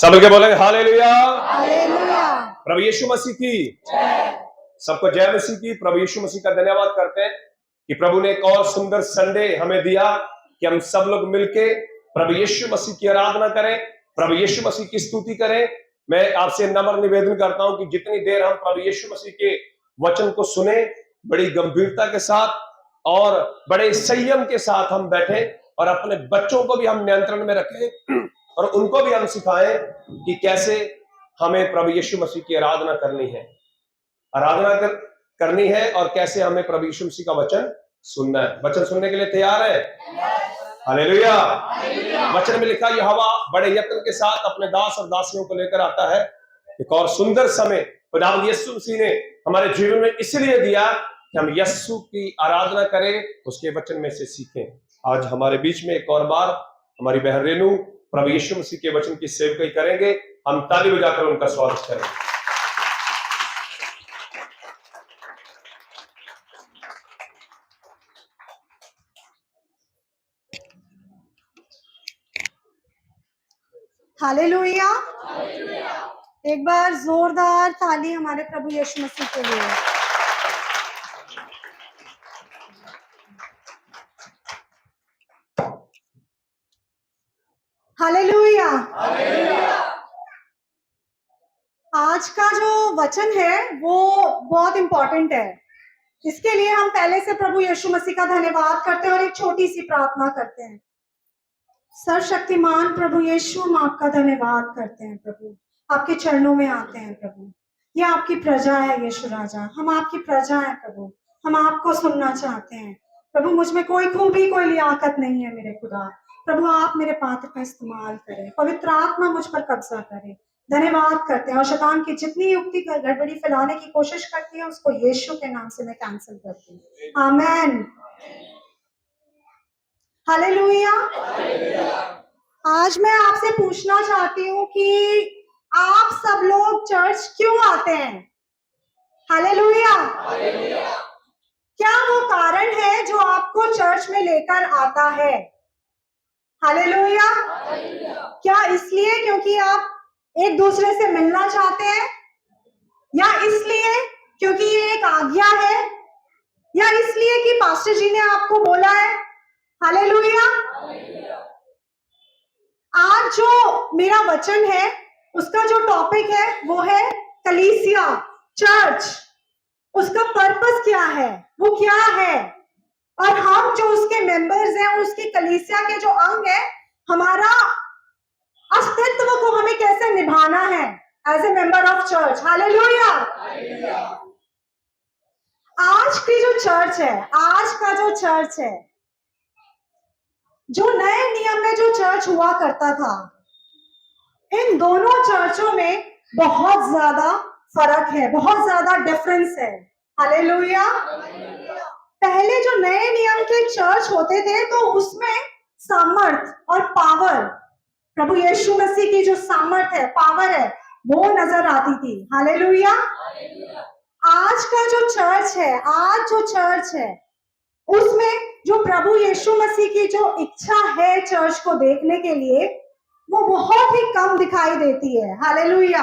सब लोग बोलेंगे हालेलुया। हालेलुया। प्रभु यीशु मसीह की सबको जय मसीह की। प्रभु यीशु मसीह का धन्यवाद करते हैं कि प्रभु ने एक और सुंदर संडे हमें दिया कि हम सब लोग मिलके प्रभु यीशु मसीह की आराधना करें, प्रभु यीशु मसीह की स्तुति करें। मैं आपसे नम्र निवेदन करता हूं कि जितनी देर हम प्रभु यीशु मसीह के वचन को सुने, बड़ी गंभीरता के साथ और बड़े संयम के साथ हम बैठे और अपने बच्चों को भी हम नियंत्रण में रखें और उनको भी हम सिखाएं कि कैसे हमें प्रभु यीशु मसीह की आराधना करनी है, करनी है और कैसे हमें प्रभु यीशु मसीह का वचन सुनना है। वचन सुनने के लिए तैयार है? हालेलुया। वचन में लिखा यहोवा बड़े यत्न के साथ अपने दास और दासियों को लेकर आता है। एक और सुंदर समय खुदावंद यीशु मसीह ने हमारे जीवन में इसलिए दिया कि हम यीशु की आराधना करें, उसके वचन में से सीखें। आज हमारे बीच में एक और बार हमारी बहन रेनू प्रभु यीशु मसीह के वचन की सेवकाई करेंगे। हम ताली बजाकर उनका स्वागत करें। हालेलुया। एक बार जोरदार ताली हमारे प्रभु यीशु मसीह के लिए। हालेलुया। आज का जो वचन है वो बहुत इंपॉर्टेंट है। इसके लिए हम पहले से प्रभु यीशु मसीह का धन्यवाद करते हैं और एक छोटी सी प्रार्थना करते हैं। सर्वशक्तिमान प्रभु यीशु, हम आपका धन्यवाद करते हैं प्रभु, आपके चरणों में आते हैं प्रभु। ये आपकी प्रजा है यीशु राजा, हम आपकी प्रजा है प्रभु, हम आपको सुनना चाहते हैं प्रभु। मुझ में कोई खूबी कोई लियाकत नहीं है मेरे खुदा। प्रभु आप मेरे पात्र का इस्तेमाल करें, पवित्र आत्मा मुझ पर कब्जा करे। धन्यवाद करते हैं और शैतान की जितनी युक्ति गड़बड़ी फैलाने की कोशिश करती है उसको यीशु के नाम से मैं कैंसिल करती हूँ। आमीन। हालेलुया। आज मैं आपसे पूछना चाहती हूँ कि आप सब लोग चर्च क्यों आते हैं? हालेलुया। क्या वो कारण है जो आपको चर्च में लेकर आता है? हालेलुया। क्या इसलिए क्योंकि आप एक दूसरे से मिलना चाहते हैं, या इसलिए क्योंकि ये एक आज्ञा है, या इसलिए कि पास्टर जी ने आपको बोला है? हालेलुया। आज जो मेरा वचन है उसका जो टॉपिक है वो है कलीसिया, चर्च। उसका पर्पस क्या है, वो क्या है, और हम जो उसके मेंबर्स हैं, उसकी कलीसिया के जो अंग है, हमारा अस्तित्व को हमें कैसे निभाना है as a member of church. Hallelujah. आज की जो चर्च है, आज का जो चर्च है, जो नए नियम में जो चर्च हुआ करता था, इन दोनों चर्चों में बहुत ज्यादा फर्क है, बहुत ज्यादा डिफरेंस है। हालेलुया। पहले जो नए नियम के चर्च होते थे तो उसमें सामर्थ और पावर, प्रभु यीशु मसीह की जो सामर्थ है, पावर है, वो नजर आती थी। हालेलुया। आज का जो चर्च है, आज जो चर्च है, उसमें जो प्रभु यीशु मसीह की जो इच्छा है चर्च को देखने के लिए, वो बहुत ही कम दिखाई देती है। हालेलुया।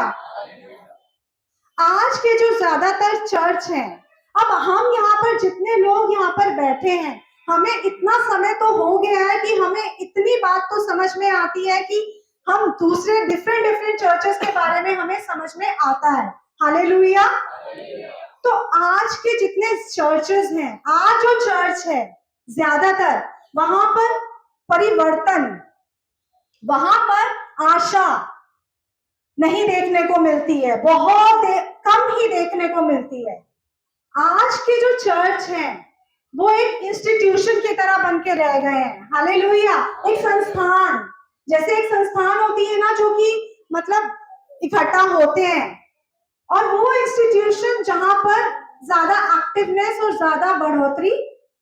आज के जो ज्यादातर चर्च हैं, अब हम यहाँ पर जितने लोग यहाँ पर बैठे हैं, हमें इतना समय तो हो गया है कि हमें इतनी बात तो समझ में आती है कि हम दूसरे डिफरेंट चर्चेस के बारे में हमें समझ में आता है। हालेलुया। तो आज के जितने चर्चेस हैं, आज जो चर्च है, ज्यादातर वहां पर परिवर्तन, वहां पर आशा नहीं देखने को मिलती है, बहुत कम ही देखने को मिलती है। आज के जो चर्च हैं वो एक इंस्टीट्यूशन की तरह बन के रह गए हैं। हालेलुया। एक संस्थान, जैसे एक संस्थान होती है ना, जो कि मतलब इकट्ठा होते हैं, और वो इंस्टीट्यूशन जहां पर ज्यादा एक्टिवनेस और ज्यादा बढ़ोतरी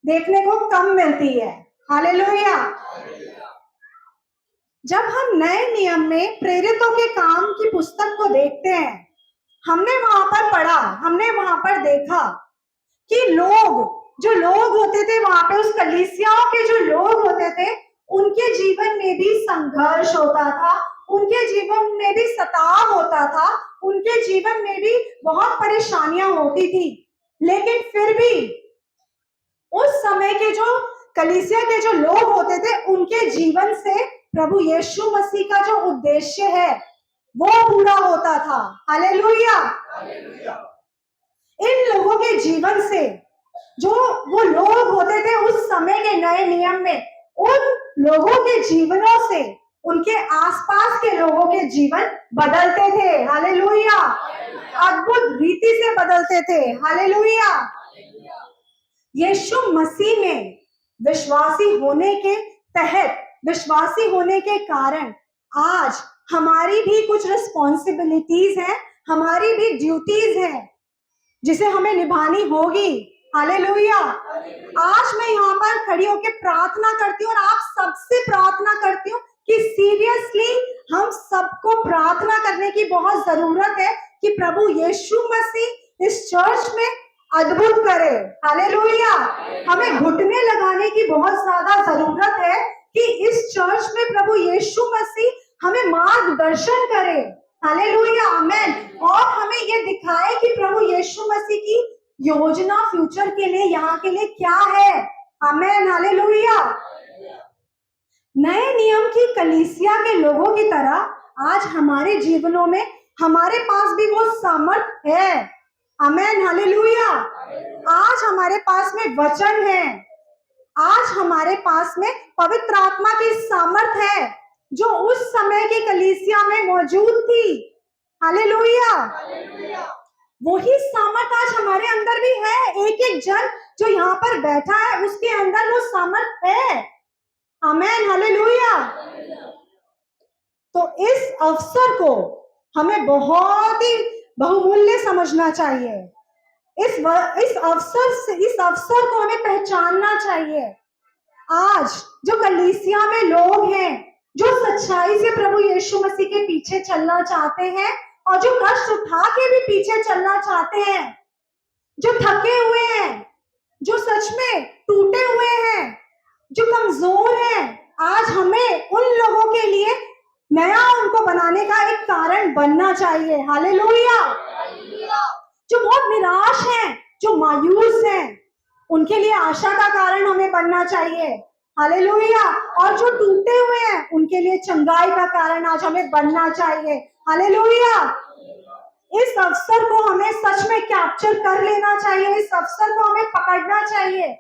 देखने को कम मिलती है। हालेलुया। जब हम नए नियम में प्रेरितों के काम की पुस्तक को देखते हैं, हमने वहां पर पढ़ा, हमने वहां पर देखा कि जो लोग होते थे वहां पे, उस कलीसियाओं के जो लोग होते थे, उनके जीवन में भी संघर्ष होता था, उनके जीवन में भी सताव होता था, उनके जीवन में भी बहुत परेशानियां होती थी, लेकिन फिर भी उस समय के जो कलीसिया के जो लोग होते थे, उनके जीवन से प्रभु यीशु मसीह का जो उद्देश्य है वो पूरा होता था। हालेलुया। इन लोगों के जीवन से जो वो लोग होते थे उस समय के नए नियम में, उन लोगों के जीवनों से उनके आसपास के लोगों के जीवन बदलते थे। हालेलुया। अद्भुत रीति से बदलते थे। हालेलुया। यीशु मसीह में विश्वासी होने के तहत, विश्वासी होने के कारण आज हमारी भी कुछ रिस्पॉन्सिबिलिटीज हैं, हमारी भी ड्यूटीज हैं जिसे हमें निभानी होगी। हालेलुया। आज मैं यहाँ पर खड़ी होकर प्रार्थना करती हूँ और आप सबसे प्रार्थना करती हूँ कि सीरियसली हम सबको प्रार्थना करने की बहुत जरूरत है कि प्रभु यीशु मसीह इस चर्च में अद्भुत करे। हालेलुया। हमें घुटने लगाने की बहुत ज्यादा जरूरत है कि इस चर्च में प्रभु यीशु मसीह हमें मार्गदर्शन करे। हालेलुया। आमेन। और हमें ये दिखाए कि प्रभु यीशु मसीह की योजना फ्यूचर के लिए, यहाँ के लिए क्या है। आमेन। हालेलुया। नए नियम की कलीसिया के लोगों की तरह आज हमारे जीवनों में हमारे पास भी वो सामर्थ है। आमेन। हालेलुया। आज हमारे पास में वचन है, आज हमारे पास में पवित्र आत्मा की सामर्थ है जो उस समय की कलीसिया में मौजूद थी। हालेलुया। वही सामर्थ आज हमारे अंदर भी है। एक एक जन जो यहाँ पर बैठा है उसके अंदर वो सामर्थ है। आमेन। हालेलुया। तो इस अवसर को हमें बहुत ही बहुमूल्य समझना चाहिए। इस अवसर को हमें पहचानना चाहिए। आज जो कलीसिया में लोग हैं जो सच्चाई से प्रभु यीशु मसीह के पीछे चलना चाहते हैं और जो कष्ट उठा के भी पीछे चलना चाहते हैं, जो थके हुए हैं, जो सच में टूटे हुए हैं, जो कमजोर हैं, आज हमें उन लोगों के लिए नया उनको बनाने का एक कारण बनना चाहिए। हालेलुया। जो बहुत निराश हैं, जो मायूस हैं, उनके लिए आशा का कारण हमें बनना चाहिए। हालेलुया। और जो टूटे हुए हैं उनके लिए चंगाई का कारण आज हमें बनना चाहिए। हालेलुया। इस अवसर को हमें सच में कैप्चर कर लेना चाहिए, इस अवसर को हमें पकड़ना चाहिए।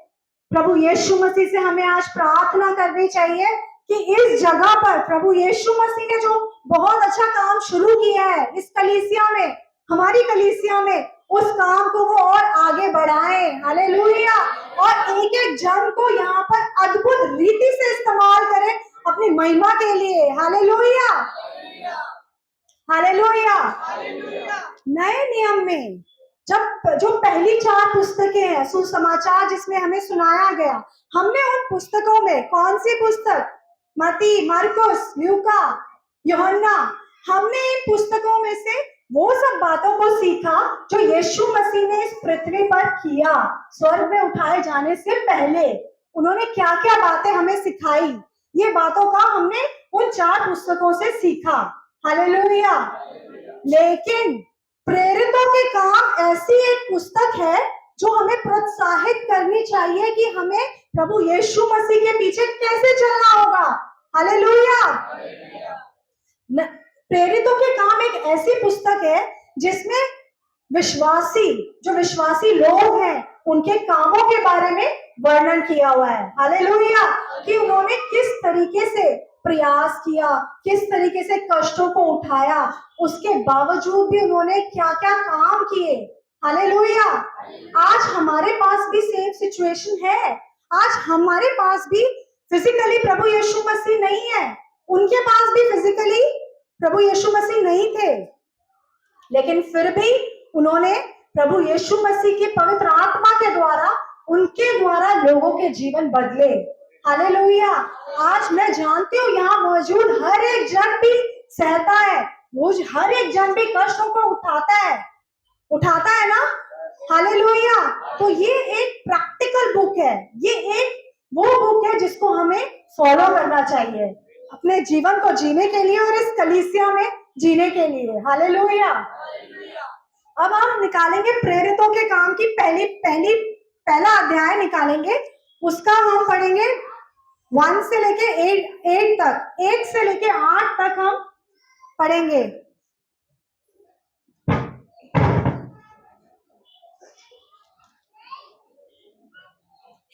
प्रभु यीशु मसीह से हमें आज प्रार्थना करनी चाहिए कि इस जगह पर प्रभु यीशु मसीह ने जो बहुत अच्छा काम शुरू किया है इस कलीसिया में, हमारी कलीसिया में, उस काम को वो और आगे बढ़ाए। हालेलुया। और एक एक जन को यहाँ पर अद्भुत रीति से इस्तेमाल करें अपनी महिमा के लिए। हालेलुया। हालेलुया। नए नियम में जब जो पहली 4 पुस्तकें हैं सुसमाचार जिसमें हमें सुनाया गया, हमने उन पुस्तकों में कौन सी पुस्तक, मत्ती, मार्कुस, लूका, यूहन्ना, हमने इन पुस्तकों में से वो सब बातों को सीखा जो यीशु मसीह ने इस पृथ्वी पर किया। स्वर्ग में उठाए जाने से पहले उन्होंने क्या क्या बातें हमें सिखाई, ये बातों का हमने उन 4 पुस्तकों से सीखा। हालेलुया। लेकिन प्रेरितों के काम ऐसी एक पुस्तक है जो हमें प्रोत्साहित करनी चाहिए कि हमें प्रभु यीशु मसीह के पीछे कैसे चलना होगा। हालेलुया। प्रेरितों के काम एक ऐसी पुस्तक है जिसमें जो विश्वासी लोग हैं उनके कामों के बारे में वर्णन किया हुआ है। हालेलुया। कि उन्होंने किस तरीके से प्रयास किया, किस तरीके से कष्टों को उठाया, उसके बावजूद भी उन्होंने क्या क्या काम किए। हालेलुया। आज हमारे पास भी सेम सिचुएशन है। आज हमारे पास भी फिजिकली प्रभु यीशु मसीह नहीं है, उनके पास भी फिजिकली प्रभु यीशु मसीह नहीं थे, लेकिन फिर भी उन्होंने प्रभु यीशु मसीह की पवित्र आत्मा के द्वारा, उनके द्वारा लोगों के जीवन बदले। हालेलुया। आज मैं जानती हूँ यहाँ मौजूद हर एक जन भी सहता है, वो हर एक जन भी कष्टों को उठाता है ना। हालेलुया। तो ये एक प्रैक्टिकल बुक है, ये एक वो बुक है जिसको हमें फॉलो करना चाहिए। अपने जीवन को जीने के लिए और इस कलीसिया में जीने के लिए। हालेलुया। अब हम निकालेंगे प्रेरितों के काम की पहला अध्याय निकालेंगे, उसका हम पढ़ेंगे 1 से लेके 8 तक, 1 से लेके 8 तक हम पढ़ेंगे।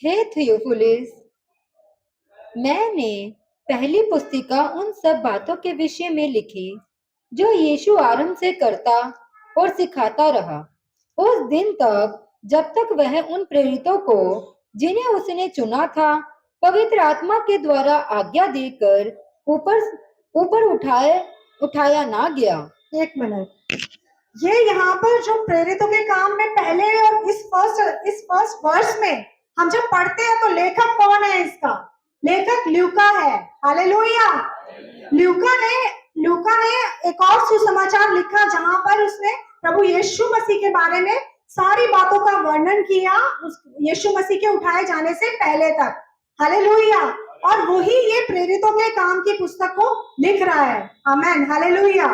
हे थियोफिलुस, मैंने पहली पुस्तिका उन सब बातों के विषय में लिखी जो यीशु आरंभ से करता और सिखाता रहा, उस दिन तक जब तक वह उन प्रेरितों को जिन्हें उसने चुना था पवित्र आत्मा के द्वारा आज्ञा देकर ऊपर उठाया ना गया। 1 मिनट, ये यहाँ पर जो प्रेरितों के काम में पहले और इस फर्स्ट वर्स में हम जब पढ़ते हैं तो लेखक कौन है इसका? लेखक लूका है। हालेलुया। लूका ने एक और सुसमाचार लिखा जहां पर उसने प्रभु यीशु मसीह के बारे में सारी बातों का वर्णन किया, यीशु मसीह के उठाए जाने से पहले तक। हालेलुया। और वही ये प्रेरितों के काम की पुस्तक को लिख रहा है। आमेन। हालेलुया।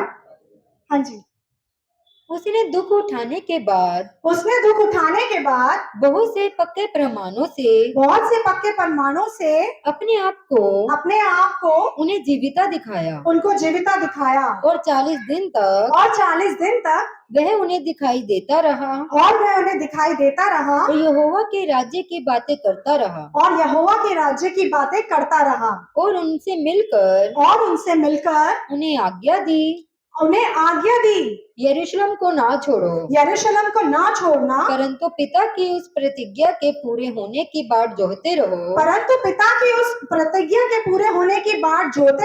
हाँ जी। उसने दुख उठाने के बाद बहुत से पक्के प्रमाणों से अपने आप को उन्हें जीविता दिखाया उनको जीविता दिखाया और 40 दिन तक वह उन्हें दिखाई देता रहा और यहोवा के राज्य की बातें करता रहा और उनसे मिलकर उन्हें आज्ञा दी यरूशलेम को ना छोड़ना, परंतु पिता की उस प्रतिज्ञा के पूरे होने की बाट जोहते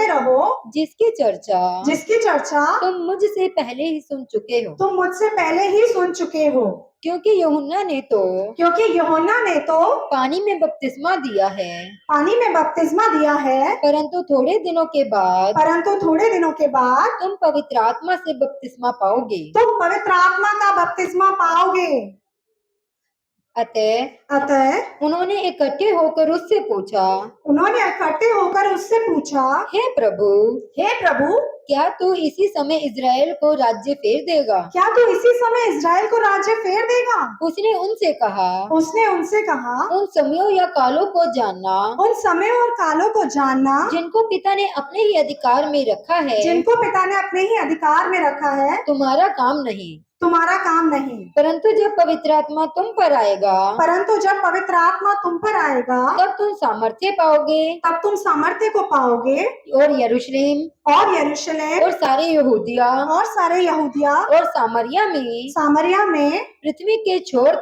रहो, जिसकी चर्चा तुम मुझसे पहले ही सुन चुके हो, क्योंकि यूहन्ना ने तो पानी में बपतिस्मा दिया है, परंतु थोड़े दिनों के बाद तुम पवित्र आत्मा से बपतिस्मा पाओगे। अतः उन्होंने इकट्ठे होकर उससे पूछा, हे प्रभु, क्या तू इसी समय इज़राइल को राज्य फेर देगा? उसने उनसे कहा, उन समयों या कालों को जानना जिनको पिता ने अपने ही अधिकार में रखा है, तुम्हारा काम नहीं। परंतु जब पवित्र आत्मा तुम पर आएगा तब तुम सामर्थ्य को पाओगे और यरूशलेम और सारे यहूदिया और सामरिया में पृथ्वी के छोर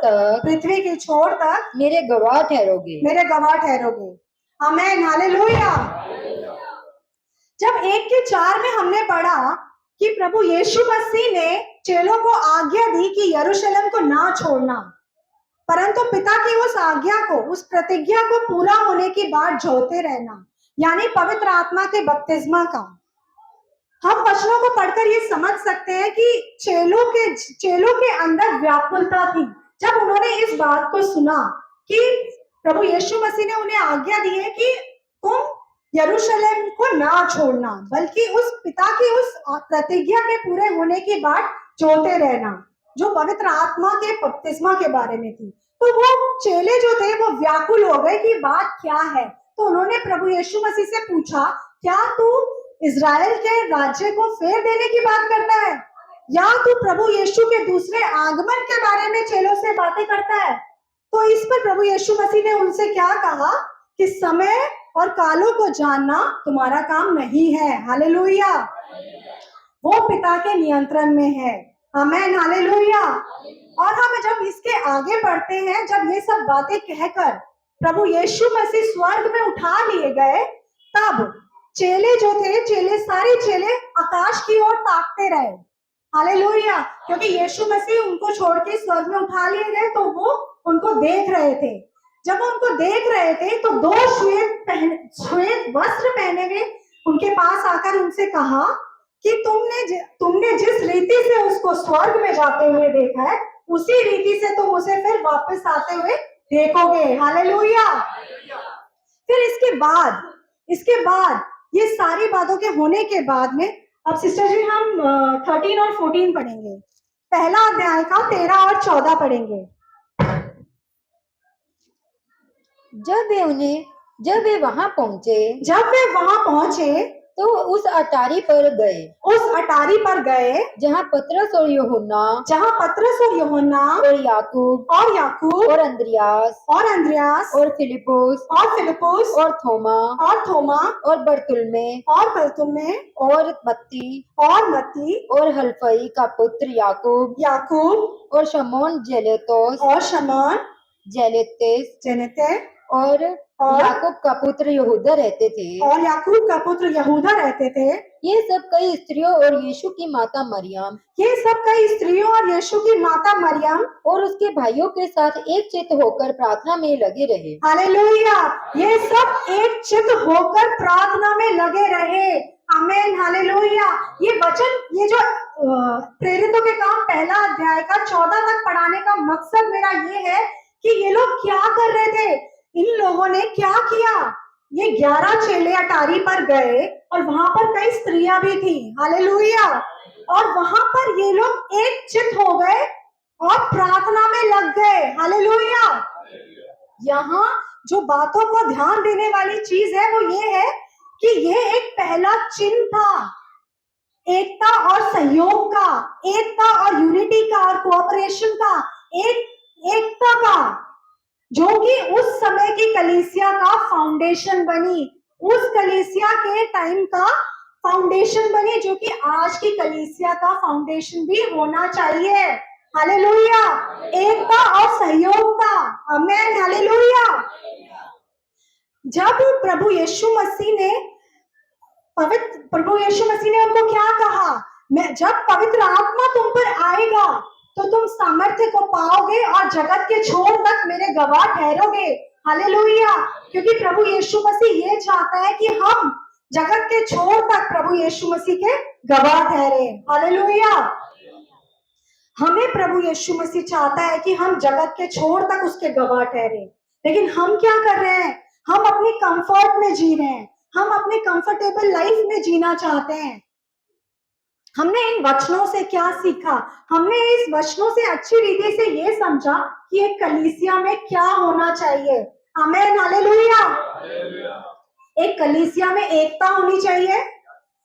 तक मेरे गवाह ठहरोगे। आमेन। हालेलुया। जब 1:4 में हमने पढ़ा कि प्रभु यीशु मसीह ने चेलों को आज्ञा दी कि यरूशलेम को ना छोड़ना, परंतु पिता की उस आज्ञा को, उस प्रतिज्ञा को पूरा होने की बाट जोहते रहना, यानी पवित्र आत्मा के बपतिस्मा का। हम वचनों को पढ़कर ये समझ सकते हैं कि चेलों के अंदर व्याकुलता थी जब उन्होंने इस बात को सुना कि प्रभु यीशु मसीह ने उन्हें आज्ञा दी है कि तुम यरूशलेम को ना छोड़ना, बल्कि उस पिता की उस प्रतिज्ञा के पूरे होने की बात जोहते रहना, जो पवित्र आत्मा के बपतिस्मा के बारे में थी। तो वो चेले जो थे वो व्याकुल हो गए कि बात क्या है। तो उन्होंने प्रभु यीशु मसीह से पूछा, क्या तू इज़राइल के राज्य को फेर देने की बात करता है, या तू प्रभु यीशु के दूसरे आगमन के बारे में चेलों से बातें करता है? तो इस पर प्रभु यीशु मसीह ने उनसे क्या कहा कि समय और कालों को जानना तुम्हारा काम नहीं है। हालेलुया। वो पिता के नियंत्रण में है। आमेन। हालेलुया। और हम जब इसके आगे बढ़ते हैं, जब ये सब बातें कहकर प्रभु यीशु मसीह स्वर्ग में उठा लिए गए, तब चेले जो थे, सारे चेले आकाश की ओर ताकते रहे। हालेलुया। क्योंकि यीशु मसीह उनको छोड़ के स्वर्ग में उठा लिए गए, तो वो उनको देख रहे थे। जब वो उनको देख रहे थे तो 2 श्वेत वस्त्र पहने हुए उनके पास आकर उनसे कहा कि तुमने जिस रीति से उसको स्वर्ग में जाते हुए देखा है, उसी रीति से तुम उसे फिर वापस आते हुए देखोगे। हालेलुया। फिर इसके बाद ये सारी बातों के होने के बाद में अब सिस्टर जी हम 13 और 14 पढ़ेंगे। पहला अध्याय का 13 और 14 पढ़ेंगे। जब वे वहां पहुंचे जब वे वहां पहुंचे तो उस अटारी पर गए जहां पतरस और यूहन्ना और याकूब और अंद्रियास और फिलिप्पुस और थोमा और बरतुल्मे और मत्ती और हल्फई का पुत्र याकूब और शमौन जेलेतेस और याकूब का पुत्र यहूदा रहते थे। ये सब कई स्त्रियों और यीशु की माता मरियम और उसके भाइयों के साथ एक चित्त होकर प्रार्थना में लगे रहे। हालेलुया। ये सब एक चित्त होकर प्रार्थना में लगे रहे। आमीन। हालेलुया। ये वचन, ये जो प्रेरितों के काम पहला अध्याय का 14 तक पढ़ाने का मकसद मेरा ये है कि ये लोग क्या कर रहे थे, इन लोगों ने क्या किया। ये 11 चेले अटारी पर गए और वहां पर कई स्त्रियां भी थी। हालेलुया। और वहां पर ये लोग एक चित्त हो गए और प्रार्थना में लग गए। हालेलुया। यहाँ जो बातों को ध्यान देने वाली चीज है वो ये है कि ये एक पहला चिन्ह था एकता और सहयोग का, एकता और यूनिटी का और कोऑपरेशन का, एकता का, जो कि उस समय की कलीसिया का फाउंडेशन बनी, उस कलीसिया के टाइम का फाउंडेशन बनी, जो कि आज की कलीसिया का फाउंडेशन भी होना चाहिए। हालेलुया। एकता और सहयोग का। आमीन। हालेलुया। जब प्रभु यीशु मसीह ने उनको क्या कहा, जब पवित्र आत्मा तुम पर आएगा तो तुम सामर्थ्य को पाओगे और जगत के छोर तक मेरे गवाह ठहरोगे। हालेलुया। क्योंकि प्रभु यीशु मसीह ये चाहता है कि हम जगत के छोर तक प्रभु यीशु मसीह के गवाह ठहरे। हालेलुया। हमें प्रभु यीशु मसीह चाहता है कि हम जगत के छोर तक उसके गवाह ठहरे, लेकिन हम क्या कर रहे हैं, हम अपनी कंफर्ट में जी रहे हैं, हम अपने कंफर्टेबल लाइफ में जीना चाहते हैं। हमने इन वचनों से क्या सीखा, हमने इस वचनों से अच्छी रीति से ये समझा कि एक कलीसिया में क्या होना चाहिए। आमीन। हालेलुया। एक कलीसिया में एकता होनी चाहिए,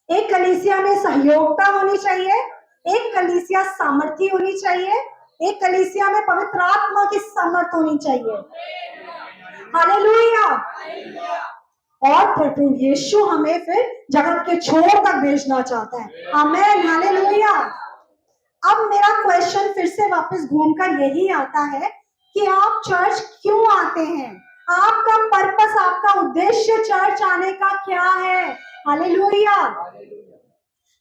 एक कलीसिया में सहयोगता होनी चाहिए, एक कलीसिया सामर्थी होनी चाहिए, एक कलीसिया में पवित्र आत्मा की सामर्थ होनी चाहिए। हालेलुया। और प्रभु यीशु हमें फिर जगत के छोर तक भेजना चाहता है। आमीन। हालेलुया। अब मेरा क्वेश्चन फिर से वापस घूमकर यही आता है कि आप चर्च क्यों आते हैं, आपका पर्पस, आपका उद्देश्य चर्च आने का क्या है। हालेलुया।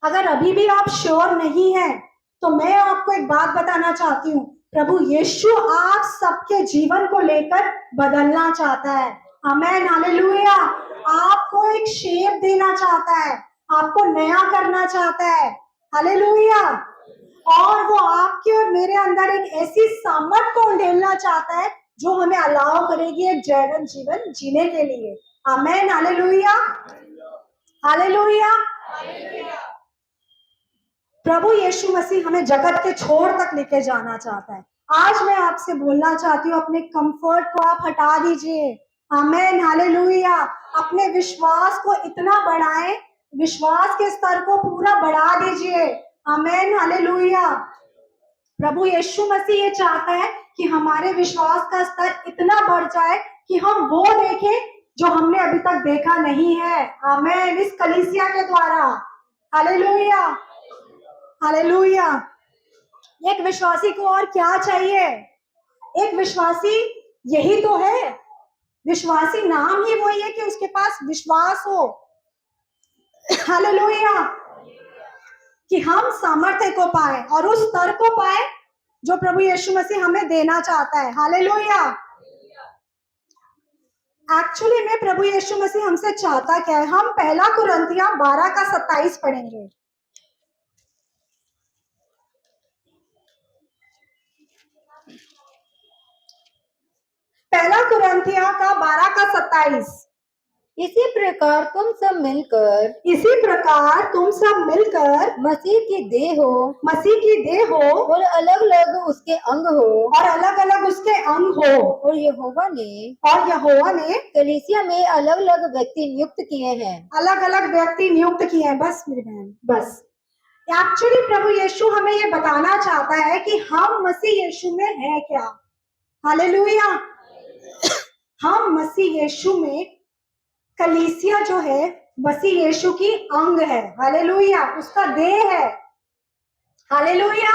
अगर अभी भी आप श्योर नहीं है तो मैं आपको एक बात बताना चाहती हूँ, प्रभु यीशु आप सबके जीवन को लेकर बदलना चाहता है। आमीन। हालेलुया। आपको एक शेप देना चाहता है, आपको नया करना चाहता है। हालेलुया। और वो आपके और मेरे अंदर एक ऐसी सामर्थ को उंडेलना चाहता है जो हमें अलाउ करेगी एक जैवन जीवन जीने के लिए। आमीन। हालेलुया। हालेलुया। प्रभु यीशु मसीह हमें जगत के छोर तक लेके जाना चाहता है। आज मैं आपसे बोलना चाहती हूँ, अपने कंफर्ट को आप हटा दीजिए। आमीन। हालेलुया। अपने विश्वास को इतना बढ़ाएं, विश्वास के स्तर को पूरा बढ़ा दीजिए। आमीन। हालेलुया। प्रभु यीशु मसीह ये चाहता है कि हमारे विश्वास का स्तर इतना बढ़ जाए कि हम वो देखें जो हमने अभी तक देखा नहीं है। आमीन। इस कलीसिया के द्वारा। हालेलुया। हालेलुया। एक विश्वासी को और क्या चाहिए, एक विश्वासी यही तो है, विश्वासी नाम ही वही है कि उसके पास विश्वास हो। हालेलुया। कि हम सामर्थ्य को पाए और उस स्तर को पाए जो प्रभु यीशु मसीह हमें देना चाहता है। हालेलुया। एक्चुअली में प्रभु यीशु मसीह हमसे चाहता क्या है, हम पहला कुरिन्थियों 12 का 27 पढ़ेंगे। पहला कुरिन्थियों का 12 का 27। इसी प्रकार तुम सब मिलकर मसीह की देह हो और अलग अलग उसके अंग हो। और यहोवा ने कलीसिया में अलग अलग व्यक्ति नियुक्त किए हैं। बस मेरी बहन, बस। एक्चुअली प्रभु यीशु हमें ये बताना चाहता है कि हम मसीह यीशु में है क्या। हालेलुया। हम मसीह यीशु में, कलीसिया जो है मसीह यीशु की अंग है। हालेलुया, उसका देह है। हालेलुया।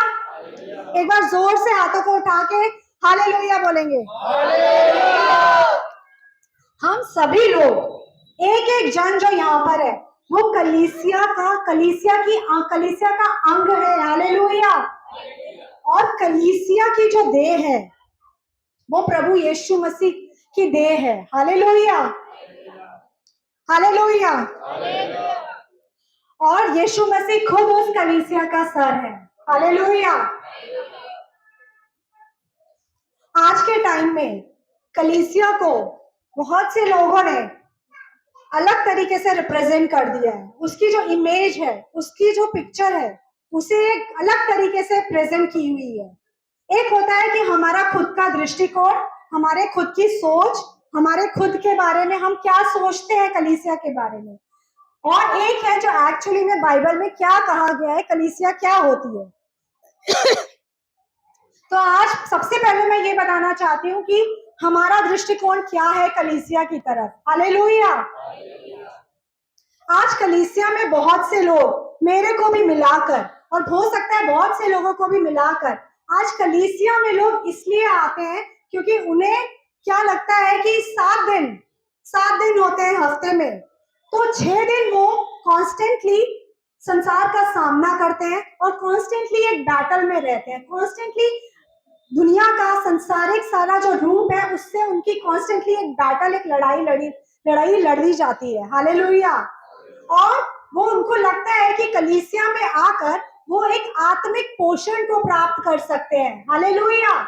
एक बार जोर से हाथों को उठा के हालेलुया बोलेंगे। हम सभी लोग, एक एक जन जो यहाँ पर है, वो कलीसिया का अंग है। हालेलुया। और कलीसिया की जो देह है वो प्रभु यीशु मसीह की देह है। Hallelujah, hallelujah. और यीशु मसीह खुद उस कलीसिया का सर है। हालेलुया। आज के टाइम में कलीसिया को बहुत से लोगों ने अलग तरीके से रिप्रेजेंट कर दिया है। उसकी जो इमेज है, उसकी जो पिक्चर है, उसे एक अलग तरीके से प्रेजेंट की हुई है। एक होता है कि हमारा खुद का दृष्टिकोण, हमारे खुद की सोच, हमारे खुद के बारे में हम क्या सोचते हैं कलीसिया के बारे में, और एक है जो एक्चुअली में बाइबल में क्या कहा गया है, कलीसिया क्या होती है। तो आज सबसे पहले मैं ये बताना चाहती हूँ कि हमारा दृष्टिकोण क्या है कलीसिया की तरफ। हालेलुया। आज कलीसिया में बहुत से लोग, मेरे को भी मिलाकर और हो सकता है बहुत से लोगों को भी मिलाकर, आज कलीसिया में लोग इसलिए आते हैं क्योंकि उन्हें क्या लगता है कि 7 दिन होते हैं हफ्ते में, तो 6 दिन वो कॉन्स्टेंटली संसार का सामना करते हैं और कॉन्स्टेंटली एक बैटल में रहते हैं। कॉन्स्टेंटली दुनिया का संसारिक सारा जो रूप है उससे उनकी कॉन्स्टेंटली एक बैटल, एक लड़ाई लड़ी जाती है। हालेलुया। और वो उनको लगता है कि कलीसिया में आकर वो एक आत्मिक पोषण को प्राप्त कर सकते हैं। हालेलुया।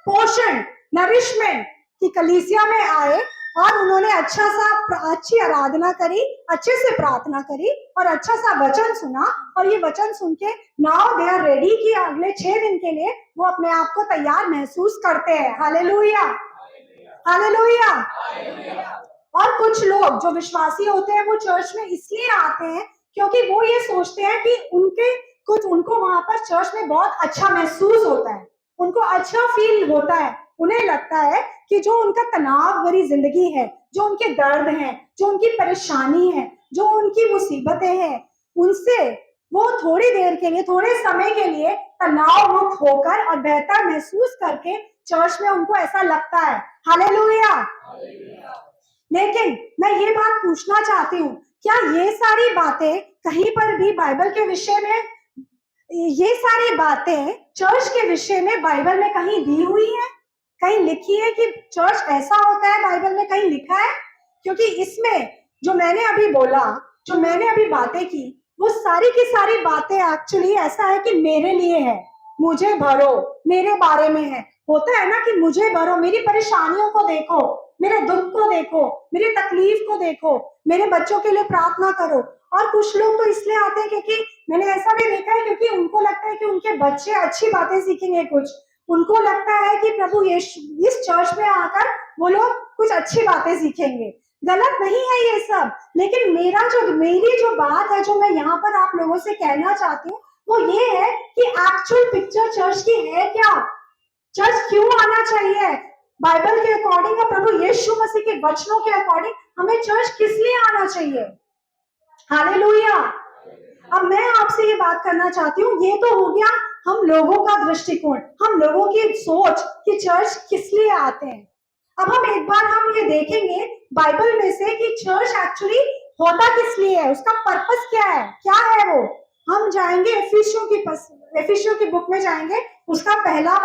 पोषण, नरिशमेंट, कि कलीसिया में आए और उन्होंने अच्छी आराधना करी, अच्छे से प्रार्थना करी और अच्छा सा वचन सुना, और ये वचन सुन के नाउ दे आर रेडी कि अगले 6 दिन के लिए वो अपने आप को तैयार महसूस करते हैं। Hallelujah, hallelujah. और कुछ लोग जो विश्वासी होते हैं वो चर्च में इसलिए आते हैं क्योंकि वो ये सोचते हैं कि उनको वहां पर चर्च में बहुत अच्छा महसूस होता है, उनको अच्छा फील होता है। उन्हें लगता है कि जो उनका तनाव भरी जिंदगी है, जो उनके दर्द हैं, जो उनकी परेशानी है, जो उनकी मुसीबतें हैं, उनसे वो थोड़ी देर के लिए, थोड़े समय के लिए तनाव मुक्त होकर और बेहतर महसूस करके चर्च में उनको ऐसा लगता है। हालेलुया। लेकिन मैं ये बात पूछना चाहती हूँ, क्या ये सारी बातें कहीं पर भी बाइबल के विषय में, ये सारी बातें चर्च के विषय में बाइबल में कहीं दी हुई है, कहीं लिखी है कि चर्च ऐसा होता है, बाइबल में कहीं लिखा है? क्योंकि इसमें जो मैंने अभी बोला, जो मैंने अभी बातें की, वो सारी की सारी बातें एक्चुअली ऐसा है कि मेरे लिए है, मुझे भरो, मेरे बारे में है। होता है ना कि मुझे भरो, मेरी परेशानियों को देखो, मेरे दुख को देखो, मेरी तकलीफ को देखो, मेरे बच्चों के लिए प्रार्थना करो। और कुछ लोग तो इसलिए आते हैं क्योंकि मैंने ऐसा भी देखा है क्योंकि उनको लगता है कि उनके बच्चे अच्छी बातें सीखेंगे, कुछ उनको लगता है कि प्रभु यीशु इस चर्च में आकर वो लोग कुछ अच्छी बातें सीखेंगे। गलत नहीं है ये सब, लेकिन मेरी जो बात है, जो मैं यहाँ पर आप लोगों से कहना चाहती हूँ, वो ये है कि एक्चुअल पिक्चर चर्च की है क्या, चर्च क्यों आना चाहिए बाइबल के अकॉर्डिंग और प्रभु यीशु मसीह के वचनों के अकॉर्डिंग, हमें चर्च किस लिए आना चाहिए। हालेलुया। अब मैं आपसे ये बात करना चाहती हूँ, ये तो हो गया हम लोगों का दृष्टिकोण, हम लोगों की सोच कि चर्च किस लिए आते हैं। अब हम ये देखेंगे बाइबल में से कि चर्च एक्चुअली होता किस लिए है, उसका पर्पस क्या है वो। हम जाएंगे एफिसियों की बुक में जाएंगे, उसका पहला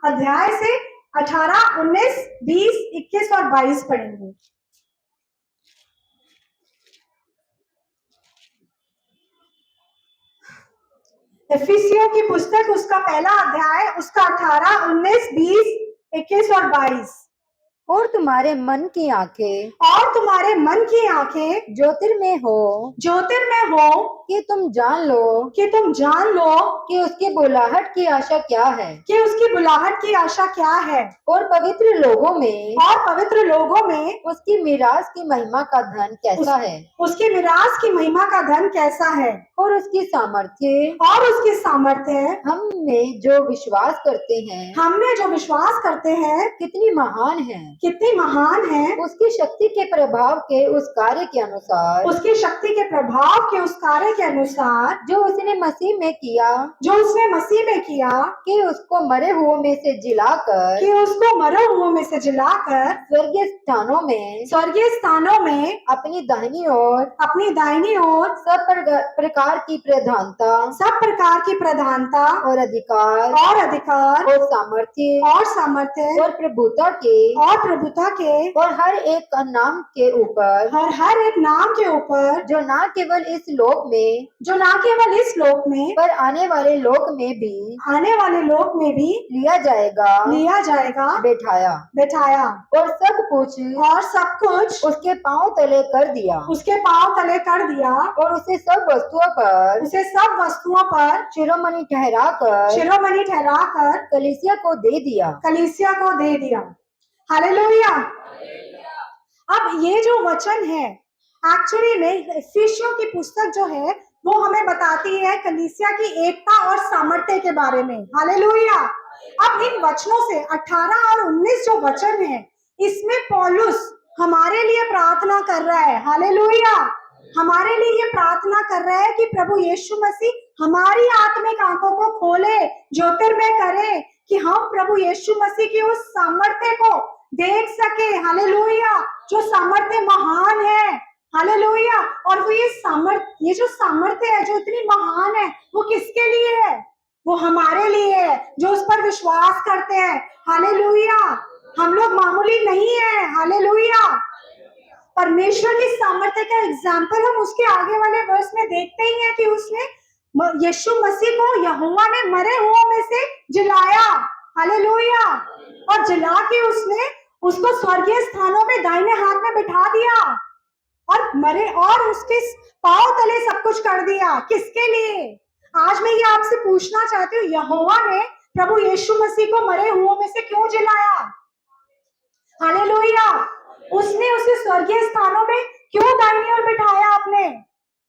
अध्याय से 18, 19, 20, 21 और 22 पढ़ेंगे। एफिसियों की पुस्तक, उसका पहला अध्याय, उसका 18, 19, 20, 21 और 22। और तुम्हारे मन की आंखें और तुम्हारे मन की आंखें ज्योतिर्मय हो, ज्योतिर्मय हो, कि तुम जान लो कि तुम जान लो कि उसकी बुलाहट की आशा क्या है, कि उसकी बुलाहट की आशा क्या है, और पवित्र लोगों में और पवित्र लोगों में उसकी मीरास की महिमा का धन कैसा है, उसकी मिरास की महिमा का धन कैसा है, और उसकी सामर्थ्य और उसकी सामर्थ्य हम में जो विश्वास करते हैं हम में जो विश्वास करते हैं कितनी महान है। कितनी महान है। उसकी शक्ति के प्रभाव के उस कार्य के अनुसार उसकी शक्ति के प्रभाव के उस कार्य के अनुसार जो उसने मसीह में किया, जो उसने मसीह में किया, कि उसको मरे हुओं में से जिलाकर कि उसको मरे हुओं में से जिलाकर स्वर्गीय स्थानों में स्वर्गीय स्थानों में अपनी दाहिनी ओर अपनी दाहिनी ओर सब प्रकार की प्रधानता सब प्रकार की प्रधानता और अधिकार और अधिकार और सामर्थ्य और सामर्थ्य और प्रभुता के और प्रभुता के और हर एक का नाम के ऊपर, और हर एक नाम के ऊपर, जो न केवल इस लोक में जो ना केवल इस लोक में पर आने वाले लोक में भी आने वाले लोक में भी लिया जाएगा, बैठाया बैठाया और सब कुछ और सब कुछ उसके पांव तले कर दिया, उसके पांव तले कर दिया, और उसे सब वस्तुओं पर शिरोमणि ठहराकर कलीसिया को दे दिया। कलीसिया को दे दिया। हालेलुया। अब ये जो वचन है एक्चुअली में इफिसियों की पुस्तक जो है वो हमें बताती है कलीसिया की एकता और सामर्थ्य के बारे में। हालेलुया। अब इन वचनों से 18 और 19 जो वचन है इसमें पौलुस हमारे लिए प्रार्थना कर रहा है। हालेलुया। हमारे लिए ये प्रार्थना कर रहा है कि प्रभु यीशु मसीह हमारी आत्मिक आंखों को खोले, ज्योतिर्मय करे, कि हम प्रभु यीशु मसीह की उस सामर्थ्य को देख सके। हालेलुया। जो सामर्थ्य महान है। हालेलुया। और वो ये जो सामर्थ्य है जो इतनी महान है वो किसके लिए है? वो हमारे लिए है जो उस पर विश्वास करते हैं। हालेलुया। हम लोग मामूली नहीं है। हालेलुया। परमेश्वर की सामर्थ्य का एग्जाम्पल हम उसके आगे वाले वर्स में देखते ही हैं कि उसने यीशु मसीह को यहोवा ने मरे हुओं में से जिलाया। हालेलुया। और जिला के उसने उसको स्वर्गीय स्थानों में दाहिने हाथ में बिठा दिया और उसके पांव तले सब कुछ कर दिया। किसके लिए? आज मैं ये आपसे पूछना चाहती हूँ, यहोवा ने प्रभु यीशु मसीह को मरे हुओं में से क्यों जिलाया? हालेलुया। उसने उसे स्वर्गीय स्थानों में क्यों दाहिनी ओर बिठाया? आपने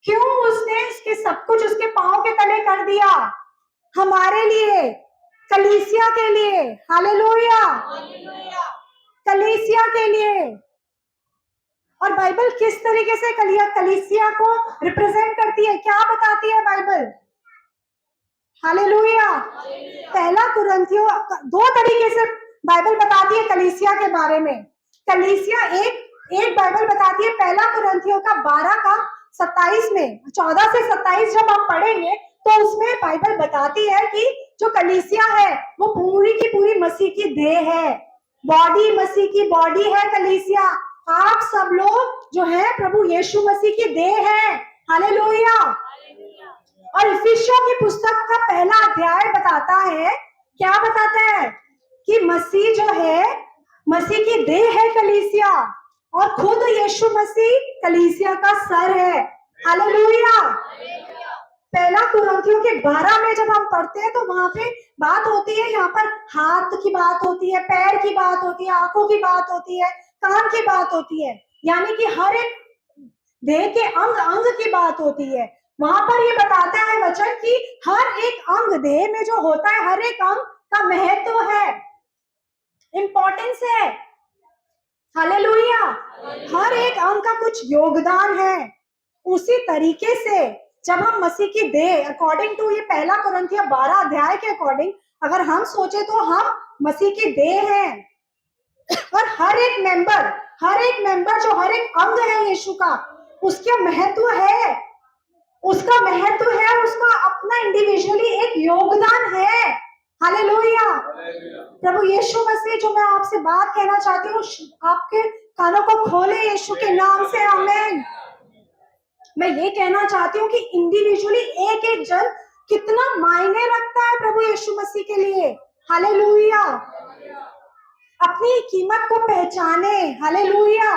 क्यों उसने इसके सब कुछ उसके पांव के तले कर दिया? हमारे लिए, कलीसिया के लिए। हालेलुया। कलीसिया के लिए। और बाइबल किस तरीके से कलीसिया को रिप्रेजेंट करती है, क्या बताती है बाइबल? हालेलुया। पहला कुरिन्थियों 2 तरीके से बाइबल बताती है कलीसिया के बारे में। कलीसिया एक बाइबल बताती है, पहला कुरिन्थियों का 12 का 27 में 14 से 27 जब आप पढ़ेंगे तो उसमें बाइबल बताती है कि जो कलीसिया है वो पूरी की पूरी मसीह की देह है, बॉडी, मसीह की बॉडी है कलीसिया। आप सब लोग जो है प्रभु यीशु मसीह की देह है। हालेलुया। और इफिसियों की पुस्तक का पहला अध्याय बताता है, क्या बताता है? कि मसीह जो है, मसीह की देह है कलीसिया, और खुद यीशु मसीह कलीसिया का सर है। हालेलुया। पहला कुरिन्थियों के 12 में जब हम पढ़ते हैं तो वहां पे बात होती है, यहाँ पर हाथ की बात होती है, पैर की बात होती है, आंखों की बात होती है, कान की बात होती है, यानी कि हर एक देह के अंग की बात होती है। वहां पर ये बताता है वचन कि हर एक अंग देह में जो होता है, हर एक अंग का महत्व है, इंपॉर्टेंस है। हालेलुया। हर एक अंग का कुछ योगदान है। उसी तरीके से जब हम मसीह की देह अकॉर्डिंग टू ये पहला कुरिन्थियों 12 अध्याय के अकॉर्डिंग अगर हम सोचे तो हम मसीह की देह हैं। और हर एक मेंबर जो हर एक अंग है यीशु का, उसका महत्व है, उसका अपना इंडिविजुअली एक योगदान है। हालेलुया। प्रभु यीशु मसीह, जो मैं आपसे बात कहना चाहती हूँ, आपके कानों को खोले यीशु के नाम से। आमीन। मैं ये कहना चाहती हूँ कि इंडिविजुअली एक एक जन कितना मायने रखता है प्रभु यीशु मसीह के लिए। हालेलुया। अपनी अपनी कीमत को पहचाने। हालेलुया।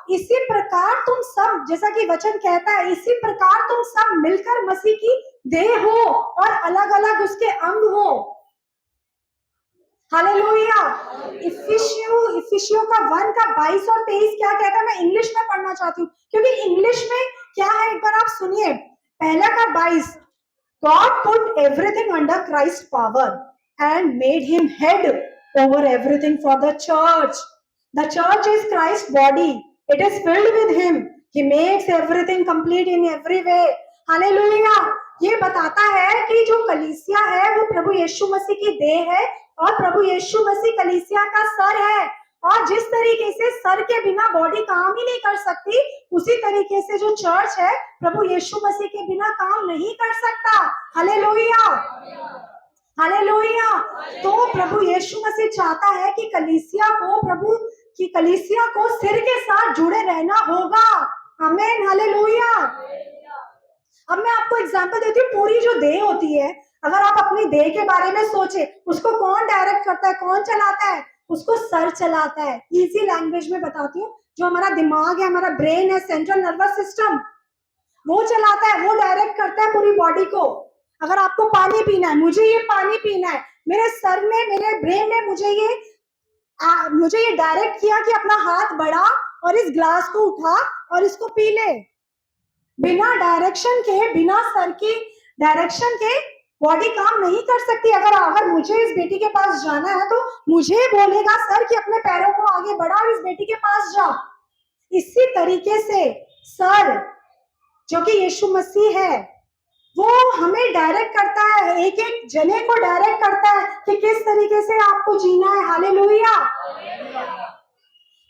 इसी प्रकार तुम सब, जैसा कि वचन कहता है, इसी प्रकार तुम सब मिलकर मसीह की देह हो और अलग अलग उसके अंग हो। हालेलुया। इफिसियों का 1 का 22 और 23 क्या कहता है, मैं इंग्लिश में पढ़ना चाहती हूँ क्योंकि इंग्लिश में क्या है, एक बार आप सुनिए। पहला का 22, God put everything under Christ's power and made him head over everything for the church. The church is Christ's body. It is filled with him. He makes everything complete in every way. Hallelujah. ये बताता है कि जो कलीसिया है वो प्रभु यीशु मसीह की देह है और प्रभु यीशु मसीह कलीसिया का सर है। और जिस तरीके से सर के बिना बॉडी काम ही नहीं कर सकती, उसी तरीके से जो चर्च है प्रभु यीशु मसीह के बिना काम नहीं कर सकता। Hallelujah, hallelujah. तो प्रभु यीशु मसीह चाहता है कि कलीसिया को, प्रभु की कलीसिया को सिर के साथ जुड़े रहना होगा। आमीन, हालेलुया। अब मैं आपको एग्जांपल देती हूँ। पूरी जो देह होती है, अगर आप अपनी देह के बारे में सोचे, उसको कौन डायरेक्ट करता है, कौन चलाता है? उसको सर चलाता है। इजी लैंग्वेज में बताती हूँ, जो हमारा दिमाग है, हमारा ब्रेन है, सेंट्रल नर्वस सिस्टम, वो चलाता है, वो डायरेक्ट करता है पूरी बॉडी को। अगर आपको पानी पीना है, मुझे ये पानी पीना है, मेरे सर में, मेरे ब्रेन ने मुझे ये डायरेक्ट किया कि अपना हाथ बढ़ा और इस ग्लास को उठा और इसको पी ले। बिना डायरेक्शन के, बिना सर की डायरेक्शन के बॉडी काम नहीं कर सकती। अगर मुझे इस बेटी के पास जाना है तो मुझे बोलेगा सर कि अपने पैरों को आगे बढ़ा और इस बेटी के पास जा। इसी तरीके से सर, जो कि यीशु मसीह है, वो हमें डायरेक्ट करता है, एक एक जने को डायरेक्ट करता है कि किस तरीके से आपको जीना है। हालेलुया।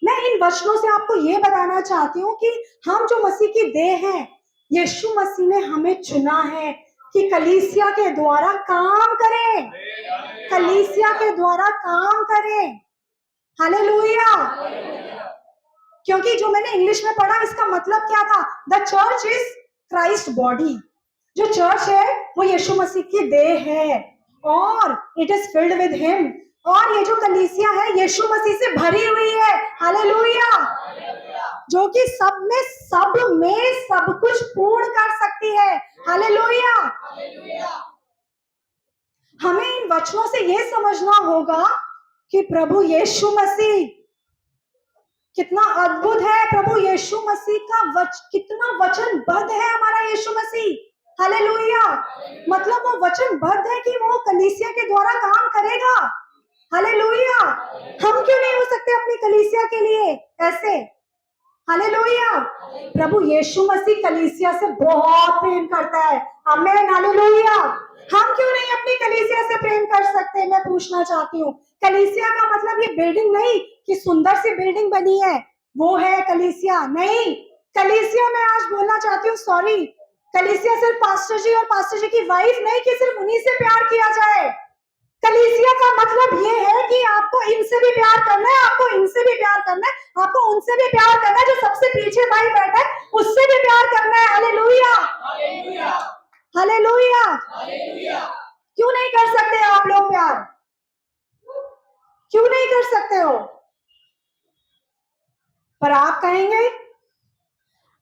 मैं इन वचनों से आपको ये बताना चाहती हूँ कि हम जो मसीह की देह हैं, यीशु मसीह ने हमें चुना है कि कलीसिया के द्वारा काम करें, कलीसिया के द्वारा काम करें। हालेलुया। क्योंकि जो मैंने इंग्लिश में पढ़ा, इसका मतलब क्या था? The church is Christ body. जो चर्च है वो यीशु मसीह की देह है और it is filled with him. और ये जो कलीसिया है यीशु मसीह से भरी हुई है। हालेलुया। जो कि सब में सब कुछ पूर्ण कर सकती है। हालेलुया। हमें इन वचनों से ये समझना होगा कि प्रभु यीशु मसीह कितना अद्भुत है। प्रभु यीशु मसीह का कितना वचनबद्ध है हमारा यीशु मसीह। हालेलुया। मतलब वो वचनबद्ध है कि वो कलीसिया के द्वारा काम करेगा। हालेलुया। हम क्यों नहीं हो सकते अपनी कलीसिया के लिए ऐसे? हालेलुया। प्रभु यीशु मसीह कलीसिया से बहुत प्रेम करता है। आमीन, हालेलुया। हम क्यों नहीं अपनी कलीसिया से प्रेम कर सकते? मैं पूछना चाहती हूँ। कलीसिया का मतलब ये बिल्डिंग नहीं कि सुंदर सी बिल्डिंग बनी है वो है कलीसिया, नहीं। कलीसिया में आज बोलना चाहती हूँ, सॉरी, कलीसिया सिर्फ पास्टर जी और पास्टर जी की वाइफ नहीं कि सिर्फ उन्हीं से प्यार किया जाए। कलीसिया का मतलब ये है कि आपको इनसे भी प्यार करना है, आपको इनसे भी प्यार करना है, आपको उनसे भी प्यार करना है, जो सबसे पीछे भाई बैठा है उससे भी प्यार करना है। Hallelujah, hallelujah. क्यों नहीं कर सकते आप लोग प्यार? क्यों नहीं कर सकते हो? पर आप कहेंगे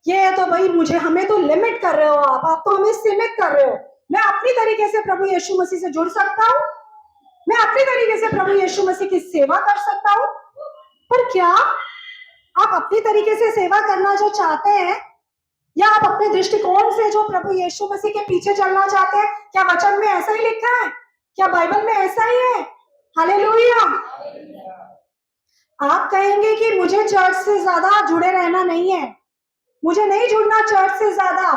ये तो भाई हमें तो लिमिट कर रहे हो, आप तो हमें सीमित कर रहे हो। मैं अपनी तरीके से प्रभु यीशु मसीह से जुड़ सकता हूँ, मैं अपनी तरीके से प्रभु यीशु मसीह की सेवा कर सकता हूँ। पर क्या आप अपनी तरीके से सेवा करना जो चाहते हैं, या आप अपने दृष्टिकोण से जो प्रभु यीशु मसीह के पीछे चलना चाहते हैं, क्या वचन में ऐसा ही लिखा है? क्या बाइबल में ऐसा ही है? हालेलुया। आप कहेंगे कि मुझे चर्च से ज्यादा जुड़े रहना नहीं है, मुझे नहीं जुड़ना चर्च से ज्यादा।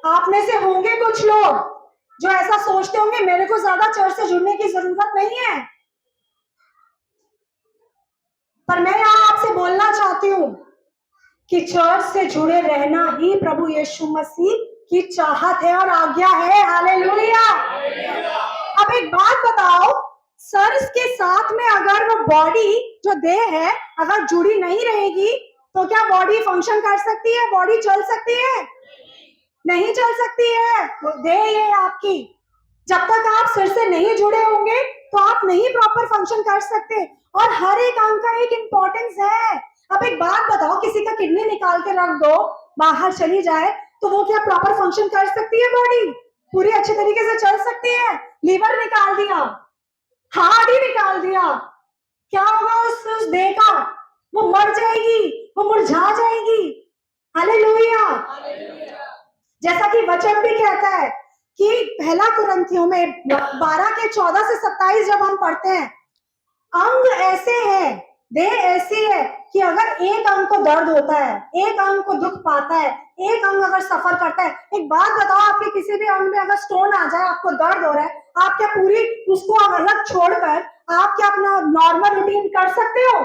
आप में से होंगे कुछ लोग जो ऐसा सोचते होंगे, मेरे को ज्यादा चर्च से जुड़ने की जरूरत नहीं है। पर मैं यहाँ आपसे बोलना चाहती हूँ कि चर्च से जुड़े रहना ही प्रभु यीशु मसीह की चाहत है और आज्ञा है। हालेलुया। अब एक बात बताओ, सर के साथ में अगर वो बॉडी जो देह है अगर जुड़ी नहीं रहेगी तो क्या बॉडी फंक्शन कर सकती है? बॉडी चल सकती है? नहीं चल सकती है। वो देह है आपकी, जब तक आप सिर से नहीं जुड़े होंगे तो आप नहीं प्रॉपर फंक्शन कर सकते। और हर एक अंग का एक इम्पोर्टेंस है। अब एक बात बताओ, किसी का किडनी निकाल के रख दो, बाहर चली जाए, तो वो क्या प्रॉपर फंक्शन कर सकती है? बॉडी पूरी अच्छे तरीके से चल सकती है? लीवर निकाल दिया, हार्ट ही निकाल दिया, क्या होगा उस देह का? वो मर जाएगी, वो मुरझा जाएगी। हालेलुया। जैसा कि वचन भी कहता है कि पहला कुरिन्थियों में 12 के 14 से 27 जब हम पढ़ते हैं, अंग ऐसे हैं, देह ऐसी है कि अगर एक अंग को दर्द होता है, एक अंग को दुख पाता है, एक अंग अगर सफर करता है, एक बात बताओ, आपके किसी भी अंग में अगर स्टोन आ जाए, आपको दर्द हो रहा है, आप क्या पूरी उसको अलग छोड़कर आप क्या अपना नॉर्मल रूटीन कर सकते हो?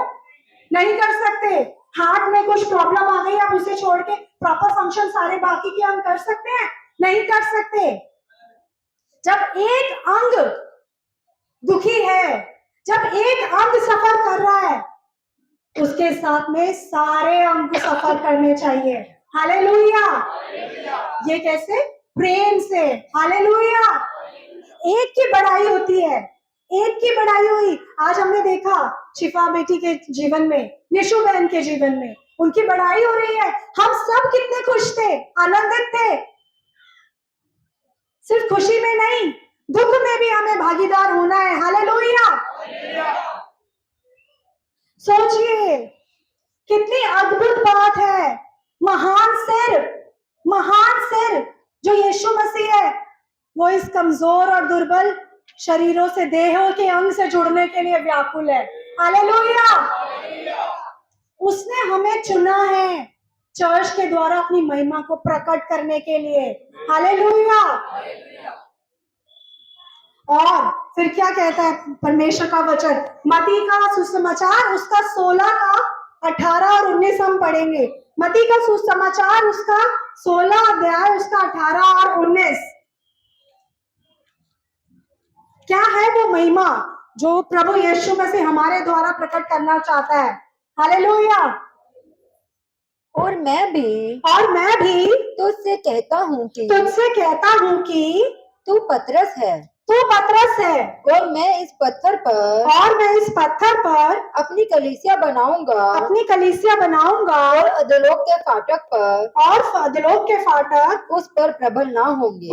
नहीं कर सकते। हार्ट में कुछ प्रॉब्लम आ गई, आप उसे छोड़ के प्रॉपर फंक्शन सारे बाकी के अंग कर सकते हैं? नहीं कर सकते। जब एक अंग दुखी है, जब एक अंग सफर कर रहा है, उसके साथ में सारे अंग को सफर करने चाहिए। हालेलुया। ये कैसे? प्रेम से। हालेलुया। एक की बढ़ाई होती है, एक की बढ़ाई हुई। आज हमने देखा शिफा बेटी के जीवन में, निशु बहन के जीवन में, उनकी बढ़ाई हो रही है। हम सब कितने खुश थे, आनंदित थे। सिर्फ खुशी में नहीं, दुख में भी हमें भागीदार होना है। हालेलुया। सोचिए कितनी अद्भुत बात है। महान सिर जो यीशु मसीह है, वो इस कमजोर और दुर्बल शरीरों से, देहों के अंग से जुड़ने के लिए व्याकुल है। हालेलुया। उसने हमें चुना है चर्च के द्वारा अपनी महिमा को प्रकट करने के लिए। हालेलुया। और फिर क्या कहता है परमेश्वर का वचन? मत्ती का सुसमाचार उसका 16 का 18 और 19 हम पढ़ेंगे। मत्ती का सुसमाचार उसका 16 अध्याय, उसका 18 और 19। क्या है वो महिमा जो प्रभु यीशु मसीह हमारे द्वारा प्रकट करना चाहता है? हालेलुया। और मैं भी तुझसे कहता हूँ कि तू पतरस है, और मैं इस पत्थर पर अपनी कलीसिया बनाऊंगा, और अधोलोक के फाटक उस पर प्रबल ना होंगे।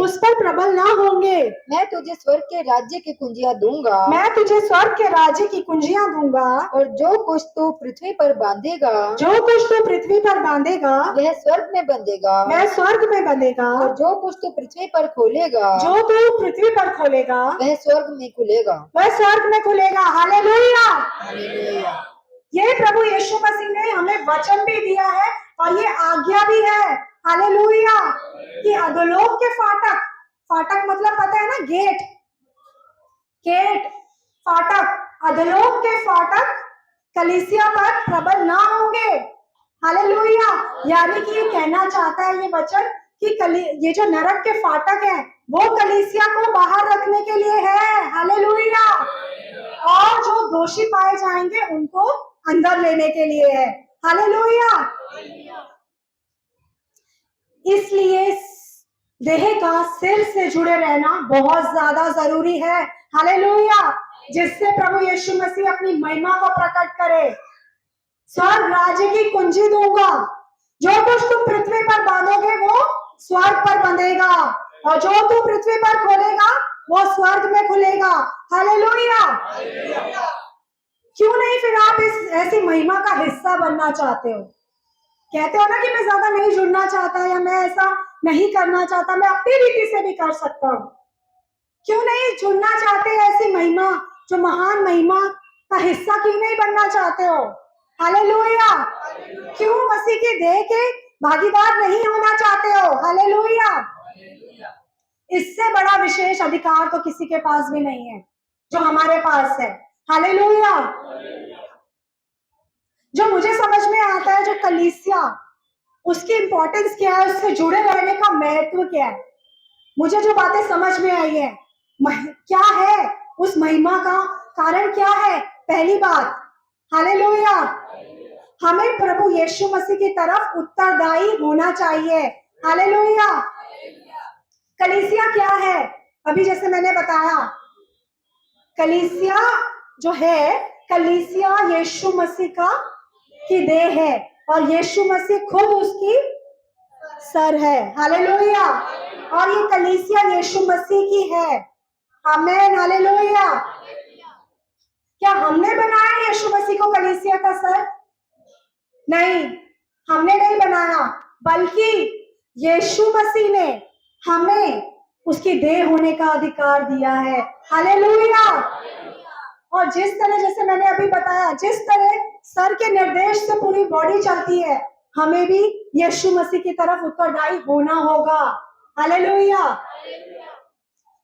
मैं तुझे स्वर्ग के राज्य की कुंजियां दूंगा, और जो कुछ तू पृथ्वी पर बांधेगा वह स्वर्ग में बंधेगा, और जो कुछ तू पृथ्वी पर खोलेगा वह स्वर्ग में खुलेगा। हालेलुया। ये प्रभु यीशु मसीह ने हमें वचन भी दिया है और ये आज्ञा भी है। हालेलुया। कि अधोलोक के फाटक मतलब पता है ना, गेट फाटक, अधोलोक के फाटक कलीसिया पर प्रबल ना होंगे। हालेलुया। यानी कि ये कहना चाहता है ये वचन कि ये जो नरक के फाटक है वो कलीसिया को बाहर रखने के लिए है। हालेलुया। और जो दोषी पाए जाएंगे उनको अंदर लेने के लिए है। हालेलुया। इसलिए देह का सिर से जुड़े रहना बहुत ज्यादा जरूरी है। हालेलुया। जिससे प्रभु यीशु मसीह अपनी महिमा को प्रकट करे। स्वर्ग राज्य की कुंजी दूंगा, जो कुछ तुम पृथ्वी पर बांधोगे वो स्वर्ग पर बंधेगा, और जो तू पृथ्वी पर खोलेगा वो स्वर्ग में खुलेगा। हालेलुया। क्यों नहीं फिर आप इस ऐसी महिमा का हिस्सा बनना चाहते हो? कहते हो ना कि मैं ज्यादा नहीं जुड़ना चाहता, या मैं ऐसा नहीं करना चाहता, मैं अपनी रीति से भी कर सकता हूँ। क्यों नहीं जुड़ना चाहते ऐसी महिमा, जो महान महिमा का हिस्सा क्यों नहीं बनना चाहते हो? हालेलुया। क्यों मसीह के देह के भागीदार नहीं होना चाहते हो? हालेलुया। इससे बड़ा विशेष अधिकार तो किसी के पास भी नहीं है जो हमारे पास है। हालेलुया। जो मुझे समझ में आता है, जो कलीसिया, उसकी इंपॉर्टेंस क्या है, उससे जुड़े रहने का महत्व क्या है, मुझे जो बातें समझ में आई है, क्या है उस महिमा का कारण क्या है? पहली बात, हालेलुया, हमें प्रभु यीशु मसीह की तरफ उत्तरदायी होना चाहिए। हालेलुया। कलीसिया क्या है? अभी जैसे मैंने बताया, कलीसिया जो है, कलीसिया यीशु मसीह का की देह है और यीशु मसीह खुद उसकी सर है। हालेलुया। और ये कलीसिया यीशु मसीह की है। आमेन। हालेलुया। क्या हमने बनाया यीशु मसीह को कलीसिया का सर? नहीं, हमने नहीं बनाया, बल्कि यीशु मसीह ने हमें उसकी देह होने का अधिकार दिया है। हालेलुया। और जिस तरह, जैसे मैंने अभी बताया, जिस तरह सर के निर्देश से पूरी बॉडी चलती है, हमें भी यीशु मसीह की तरफ उत्तरदायी होना होगा। हालेलुया।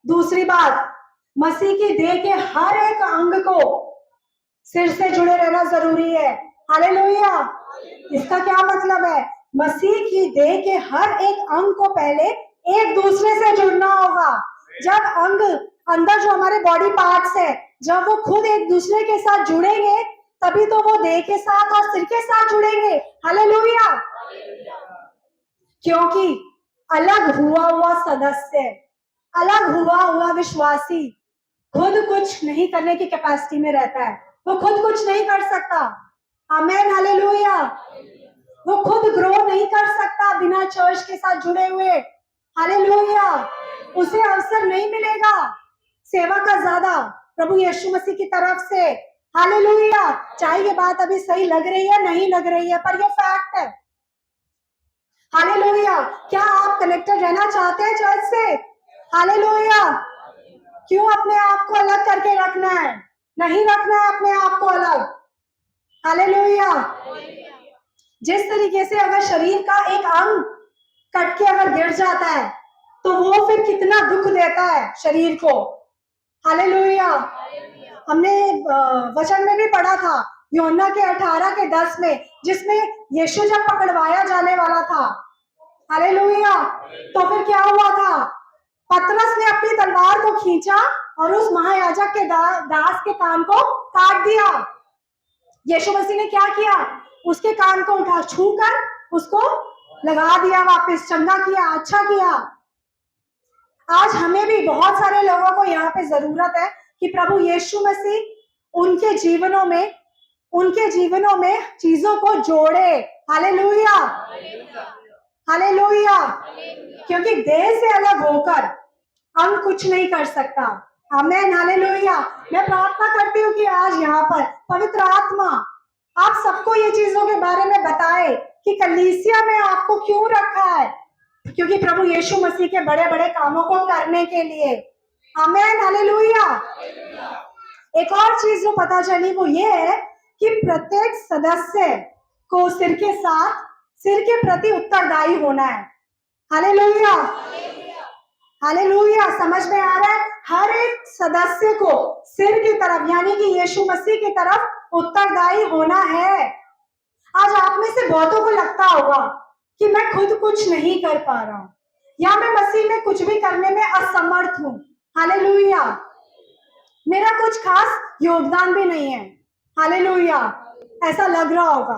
दूसरी बात, मसीह की देह के हर एक अंग को सिर से जुड़े रहना जरूरी है। हालेलुया। इसका क्या मतलब है? मसीह की देह के हर एक अंग को पहले एक दूसरे से जुड़ना होगा। जब अंग अंदर जो हमारे बॉडी पार्ट्स है, जब वो खुद एक दूसरे के साथ जुड़ेंगे, तभी तो वो देह के साथ और सिर के साथ जुड़ेंगे। हालेलुया। क्योंकि अलग हुआ सदस्य, अलग हुआ विश्वासी खुद कुछ नहीं करने की कैपेसिटी में रहता है। वो खुद कुछ नहीं कर सकता। आमेन। हालेलुया। वो खुद ग्रो नहीं कर सकता बिना चर्च के साथ जुड़े हुए। हालेलुया। उसे अवसर नहीं मिलेगा सेवा का ज्यादा प्रभु यीशु मसीह की तरफ से। हालेलुया। चाहे ये बात अभी सही लग रही है, नहीं लग रही है, पर ये फैक्ट है। हालेलुया। क्या आप कनेक्टेड रहना चाहते हैं चर्च से? हालेलुया। क्यों अपने आप को अलग करके रखना है? नहीं रखना है अपने आप को अलग। हालेलुया। जिस तरीके से अगर शरीर का एक अंग कट के अगर गिर जाता है, तो वो फिर कितना दुख देता है शरीर को। हालेलुया। हमने वचन में भी पढ़ा था, यूहन्ना के 18:10 में, जिसमें यीशु जब पकड़वाया जाने वाला था। हालेलुया। तो फिर क्या हुआ था? पतरस ने अपनी तलवार को खींचा और उस महायाजक के दास के कान को काट दिया। यीशु मसीह ने क्या किया? उसके कान को उठा, छूकर उसको लगा दिया, वापस चंगा किया, अच्छा किया। आज हमें भी बहुत सारे लोगों को यहाँ पे जरूरत है कि प्रभु यीशु मसीह उनके जीवनों में चीजों को जोड़े। हालेलुया। हालेलुया। क्योंकि देह से अलग होकर अंग कुछ नहीं कर सकता। आमेन। हालेलुया। मैं प्रार्थना करती हूँ कि आज यहाँ पर पवित्र आत्मा आप सबको ये चीजों के बारे में बताए कि कलीसिया में आपको क्यों रखा है, क्योंकि प्रभु यीशु मसीह के बड़े बड़े कामों को करने के लिए। आमेन। हालेलुया। एक और चीज जो पता चली वो ये है कि प्रत्येक सदस्य को सिर के प्रति उत्तरदायी होना है। हालेलुया। हालेलुया। समझ में आ रहा है? हर एक सदस्य को सिर की तरफ, यानी कि यीशु मसीह की तरफ उत्तरदायी होना है। आज आप में से बहुतों को लगता होगा कि मैं खुद कुछ नहीं कर पा रहा हूं, या मैं मसीह में कुछ भी करने में असमर्थ हूं। हालेलुया। मेरा कुछ खास योगदान भी नहीं है। हालेलुया। ऐसा लग रहा होगा,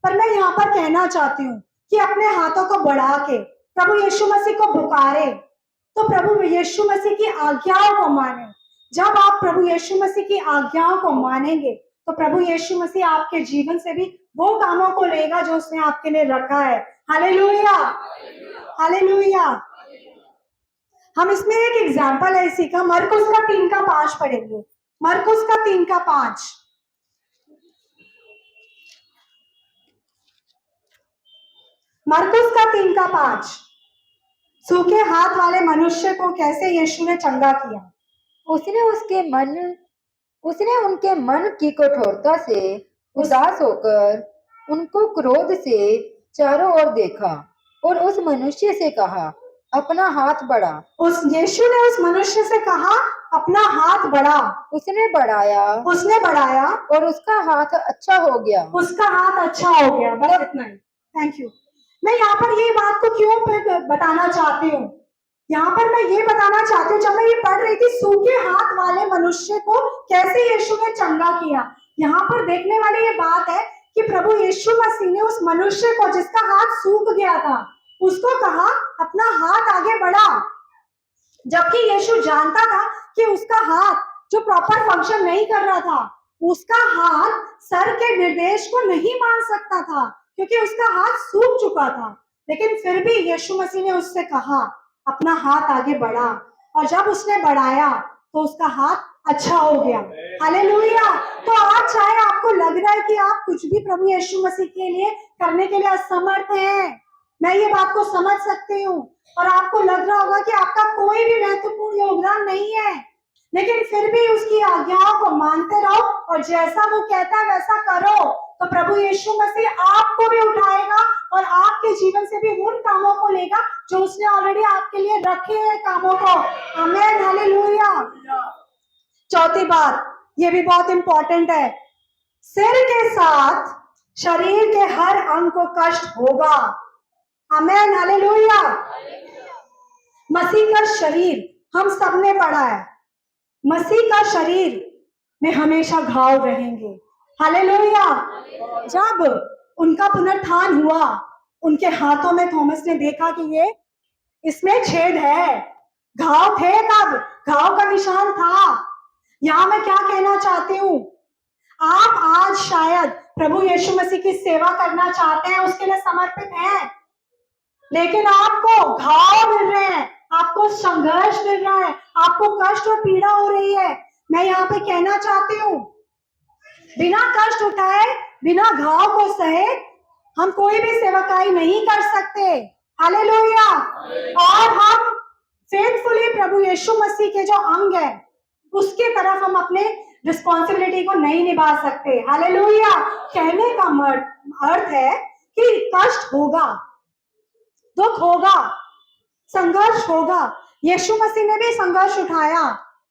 पर मैं यहाँ पर कहना चाहती हूँ कि अपने हाथों को बढ़ा के प्रभु यीशु मसीह को पुकारे, तो प्रभु यीशु मसीह की आज्ञाओं को माने। जब आप प्रभु यीशु मसीह की आज्ञाओं को मानेंगे, तो प्रभु यीशु मसीह आपके जीवन से भी वो कामों को लेगा जो उसने आपके लिए रखा है। हालेलुया। हालेलुया। हम इसमें एक एग्जाम्पल है इसी का, मरकुस का 3:5 पढ़ेंगे। मरकुस का 3:5। मरकुस का 3:5। सूखे हाथ वाले मनुष्य को कैसे यीशु ने चंगा किया। उसने उनके मन की कठोरता से उदास होकर उनको क्रोध से चारों ओर देखा और उस मनुष्य से कहा, अपना हाथ बढ़ा। यीशु ने उस मनुष्य से कहा, अपना हाथ बढ़ा। उसने बढ़ाया और उसका हाथ अच्छा हो गया। उसका हाथ अच्छा हो गया। बस इतना ही। Thank you. मैं यहाँ पर ये बात को क्यों बताना चाहती हूँ? यहाँ पर मैं ये बताना चाहती हूँ, जब मैं ये पढ़ रही थी सूखे हाथ वाले मनुष्य को कैसे यीशु ने चंगा किया, यहाँ पर देखने वाली ये बात है कि प्रभु यीशु मसीह ने उस मनुष्य को जिसका हाथ सूख गया था, उसको कहा अपना हाथ आगे बढ़ा, जबकि यीशु जानता था कि उसका हाथ जो प्रॉपर फंक्शन नहीं कर रहा था, उसका हाथ सर के निर्देश को नहीं मान सकता था क्योंकि उसका हाथ सूख चुका था। लेकिन फिर भी यीशु मसीह ने उससे कहा, अपना हाथ आगे बढ़ा, और जब उसने बढ़ाया तो उसका हाथ अच्छा हो गया। हालेलुया। तो आज चाहे आपको लग रहा है कि आप कुछ भी प्रभु यीशु मसीह के लिए करने के लिए असमर्थ हैं, मैं ये बात को समझ सकती हूँ, और आपको लग रहा होगा कि आपका कोई भी महत्वपूर्ण योगदान नहीं है, लेकिन फिर भी उसकी आज्ञाओं को मानते रहो और जैसा वो कहता है वैसा करो, तो प्रभु यीशु मसीह आपको भी उठाएगा और आपके जीवन से भी उन कामों को लेगा जो उसने ऑलरेडी आपके लिए रखे हैं कामों को। आमीन, हालेलुया। चौथी बात, ये भी बहुत इंपॉर्टेंट है, सिर के साथ शरीर के हर अंग को कष्ट होगा। आमीन, हालेलुया। मसीह का शरीर हम सबने पढ़ा है, मसीह का शरीर में हमेशा घाव रहेंगे। हालेलुया। जब उनका पुनरुत्थान हुआ, उनके हाथों में थॉमस ने देखा कि ये इसमें छेद है, घाव थे, तब घाव का निशान था। यहां मैं क्या कहना चाहती हूँ, आप आज शायद प्रभु यीशु मसीह की सेवा करना चाहते हैं, उसके लिए समर्पित हैं, लेकिन आपको घाव मिल रहे हैं, आपको संघर्ष मिल रहा है, आपको कष्ट और पीड़ा हो रही है। मैं यहाँ पे कहना चाहती हूँ, बिना कष्ट उठाए, बिना घाव को सहे हम कोई भी सेवकाई नहीं कर सकते। हालेलुया। और हम फेथफुली प्रभु यीशु मसीह के जो अंग है उसके तरफ हम अपने रिस्पॉन्सिबिलिटी को नहीं निभा सकते। हालेलुया। कहने का अर्थ है कि कष्ट होगा, दुख होगा, संघर्ष होगा। यीशु मसीह ने भी संघर्ष उठाया।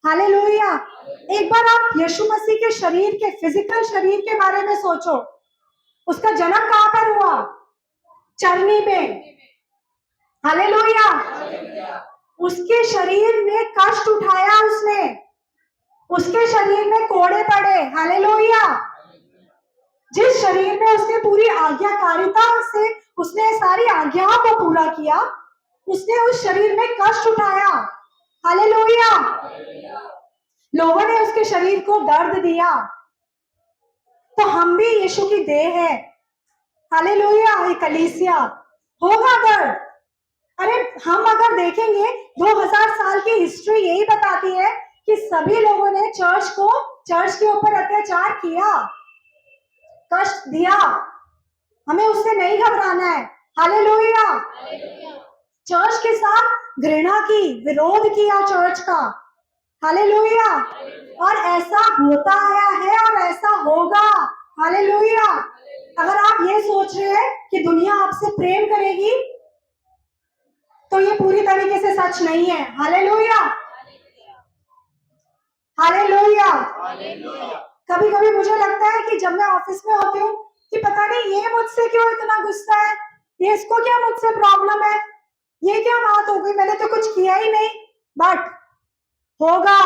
हालेलुया। एक बार आप यीशु मसीह के शरीर के, फिजिकल शरीर के बारे में सोचो, उसका जन्म कहां पर हुआ? चरनी पे। हालेलुया। उसके शरीर में कष्ट उठाया उसने, उसके शरीर में कोड़े पड़े। हालेलुया। जिस शरीर में उसने पूरी आज्ञाकारिता से उसने सारी आज्ञाओं को पूरा किया, उसने उस शरीर में कष्ट उठाया। हालेलुया। लोगों ने उसके शरीर को दर्द दिया, तो हम भी यीशु की देह है। हालेलुया। ये कलीसिया होगा दर्द। अरे हम अगर देखेंगे 2000 साल की हिस्ट्री यही बताती है कि सभी लोगों ने चर्च के ऊपर अत्याचार किया, कष्ट दिया। हमें उससे नहीं घबराना है। हालेलुया। चर्च के साथ घृणा की, विरोध किया चर्च का। हालेलुया। और ऐसा होता आया है और ऐसा होगा। हालेलुया। अगर आप ये सोच रहे हैं कि दुनिया आपसे प्रेम करेगी, तो ये पूरी तरीके से सच नहीं है। हालेलुया। हालेलुया। कभी कभी मुझे लगता है कि जब मैं ऑफिस में होती हूँ कि पता नहीं ये मुझसे क्यों इतना गुस्सा है, ये इसको क्या मुझसे प्रॉब्लम है, ये क्या बात हो गई, मैंने तो कुछ किया ही नहीं। बट होगा,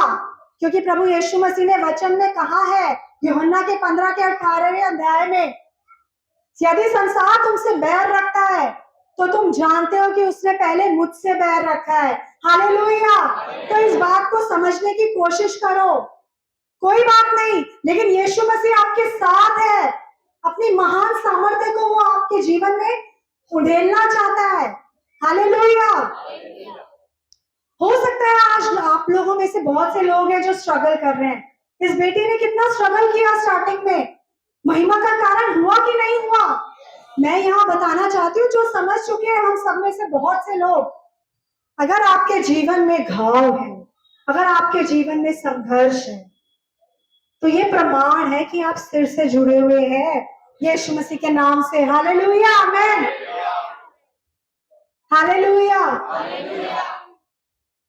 क्योंकि प्रभु यीशु मसीह ने वचन में कहा है, यूहन्ना के 15 के 18वें अध्याय में, यदि संसार तुमसे बैर रखता है तो तुम जानते हो कि उसने पहले मुझसे बैर रखा है। हालेलुया। तो इस बात को समझने की कोशिश करो। कोई बात नहीं, लेकिन यीशु मसीह आपके साथ है। अपनी महान सामर्थ्य को वो आपके जीवन में उड़ेलना चाहता है। हालेलुया। हो सकता है आज आप लोगों में से बहुत से लोग हैं जो स्ट्रगल कर रहे हैं। इस बेटी ने कितना स्ट्रगल किया स्टार्टिंग में, महिमा का कारण हुआ कि नहीं हुआ? मैं यहाँ बताना चाहती हूँ, जो समझ चुके हैं हम सब में से बहुत से लोग, अगर आपके जीवन में घाव है, अगर आपके जीवन में संघर्ष है, तो ये प्रमाण है कि आप सिर से जुड़े हुए हैं यीशु मसीह के नाम से। हालेलुया। आमीन। हालेलुया।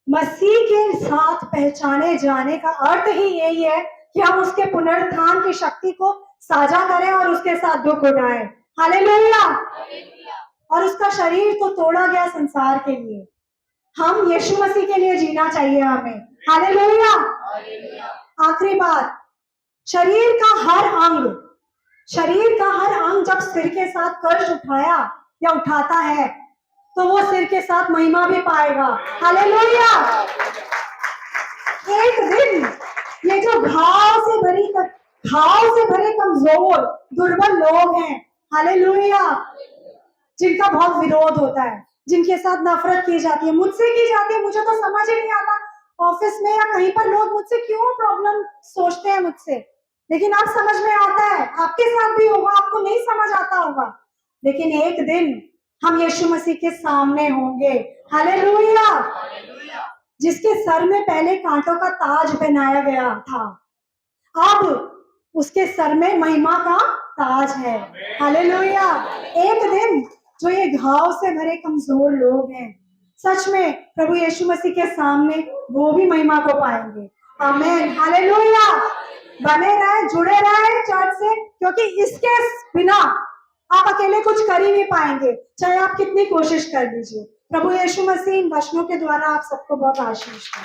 मसीह के साथ पहचाने जाने का अर्थ ही यही है कि हम उसके पुनरुत्थान की शक्ति को साझा करें और उसके साथ दुख उठाएं। हालेलुया। और उसका शरीर तो तोड़ा गया संसार के लिए, हम यीशु मसीह के लिए जीना चाहिए हमें। हालेलुया। आखिरी बात, शरीर का हर अंग जब सिर के साथ कष्ट उठाया या उठाता है, तो वो सिर के साथ महिमा भी पाएगा। हालेलुया। एक दिन ये जो घाव से भरे कमजोर दुर्बल लोग हैं, हालेलुया, जिनका बहुत विरोध होता है, जिनके साथ नफरत की जाती है, मुझसे की जाती है, मुझे तो समझ ही नहीं आता ऑफिस में या कहीं पर लोग मुझसे क्यों प्रॉब्लम सोचते हैं मुझसे, लेकिन अब समझ में आता है, आपके साथ भी होगा, आपको नहीं समझ आता होगा, लेकिन एक दिन हम यीशु मसीह के सामने होंगे, हालेलुया, जिसके सर में पहले कांटों का ताज पहनाया गया था, अब उसके सर में महिमा का ताज है, हालेलुया। एक दिन जो ये घाव से भरे कमजोर लोग हैं, सच में प्रभु यीशु मसीह के सामने वो भी महिमा को पाएंगे, आमीन, हालेलुया। बने रहे, जुड़े रहे चर्च से, क्योंकि इसके बिना आप अकेले कुछ कर ही नहीं पाएंगे, चाहे आप कितनी कोशिश कर लीजिए। प्रभु यीशु मसीह इन वचनों के द्वारा आप सबको बहुत आशीष दें।